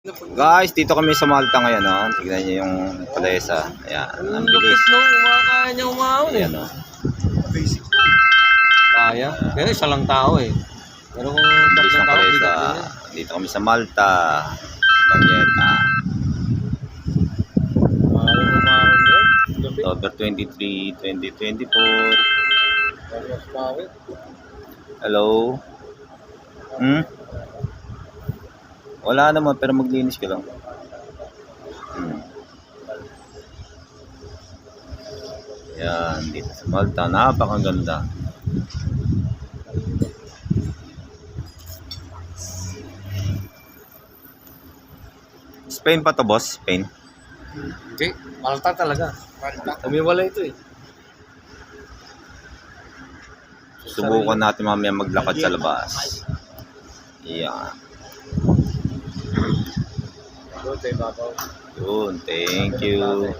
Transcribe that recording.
Guys, dito kami sa Malta ngayon, no? Tignan niyo yung palesa. Ayan, ang bilis. No, kaya niya umahon eh. Ayan, no? Basic. Kaya. Pero isa lang tao eh. Pero kung Ang bilis tatlong ng tao, palesa. bigat din yan. Dito kami sa Malta. Marietta. Ayaw umahon doon. Gabi. October 23, 2024. Mas pawit. Hello? Wala naman, pero maglinis ka lang. Yan, dito sa Malta. Napakaganda. Spain pa to, boss? Spain? Hindi. Malta talaga. Umiwala ito eh. Subukan natin mamaya maglakad sa labas. Yan. Doon tayo babaw. Yun, thank you.